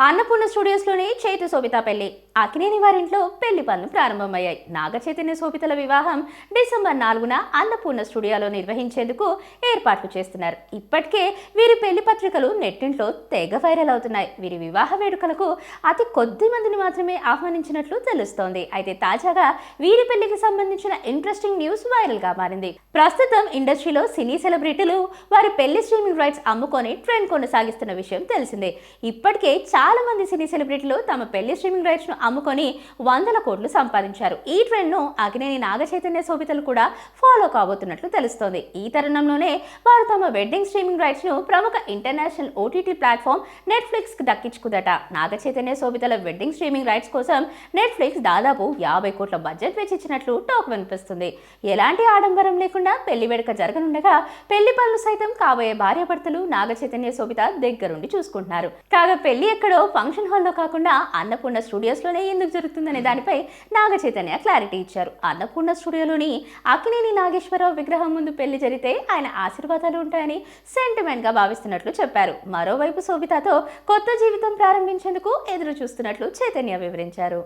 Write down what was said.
అన్నపూర్ణ స్టూడియోస్లోని చైతు శోభిత పెళ్లి అక్కినేని వారింట్లో పెళ్లి పనులు ప్రారంభమయ్యాయి. నాగ చైతన్య శోభితల వివాహం డిసెంబర్ 4న అన్నపూర్ణ స్టూడియోలో నిర్వహించేందుకు ఏర్పాట్లు చేస్తున్నారు. ఇప్పటికే వీరి పెళ్లి పత్రికలు నెట్టింట్లో తెగ వైరల్ అవుతున్నాయి. వీరి వివాహ వేడుకలకు అతి కొద్ది మందిని మాత్రమే ఆహ్వానించినట్లు తెలుస్తోంది. అయితే తాజాగా వీరి పెళ్లికి సంబంధించిన ఇంట్రెస్టింగ్ న్యూస్ వైరల్ గా మారింది. ప్రస్తుతం ఇండస్ట్రీలో సినీ సెలబ్రిటీలు వారి పెళ్లి స్ట్రీమింగ్ రైట్స్ అమ్ముకొని ట్రెండ్ కొనసాగిస్తున్న విషయం తెలిసిందే. ఇప్పటికే చాలా మంది సినీ సెలబ్రిటీలు తమ పెళ్లి స్ట్రీమింగ్ రైట్స్ ను అమ్ముకొని వందల కోట్లు సంపాదించారు. ఈ ట్రెండ్ ను అక్కినేని నాగ చైతన్య శోభితలు కూడా ఫాలో కాబోతున్నట్లు తెలుస్తోంది. ఈ తరుణంలోనే వారు తమ వెడ్డింగ్ స్ట్రీమింగ్ రైట్స్ ను ప్రముఖ ఇంటర్నేషనల్ ఓటీటీ ప్లాట్ఫామ్ నెట్ఫ్లిక్స్ కి దక్కించుకుందట. Naga Chaitanya శోభితల wedding streaming rights కోసం నెట్ఫ్లిక్స్ దాదాపు 50 కోట్ల బడ్జెట్ వెచ్చించినట్లు టాక్ వినిపిస్తుంది. ఎలాంటి ఆడంబరం లేకుండా పెళ్లి వేడుక జరగనుండగా పెళ్లి పనులు సైతం కాబోయే భార్యాభర్తలు నాగ చైతన్య శోభిత దగ్గరుండి చూసుకుంటున్నారు. కాగా పెళ్లి ఎక్కడో ఫంక్షన్ హాల్లో కాకుండా అన్నపూర్ణ స్టూడియోస్లోనే ఎందుకు జరుగుతుందనే దానిపై నాగ చైతన్య క్లారిటీ ఇచ్చారు. అన్నపూర్ణ స్టూడియోలోని అక్కినేని నాగేశ్వరరావు విగ్రహం ముందు పెళ్లి జరిగితే ఆయన ఆశీర్వాదాలు ఉంటాయని సెంటిమెంట్ గా భావిస్తున్నట్లు చెప్పారు. మరోవైపు శోభితతో కొత్త జీవితం ప్రారంభించేందుకు ఎదురు చూస్తున్నట్లు చైతన్య వివరించారు.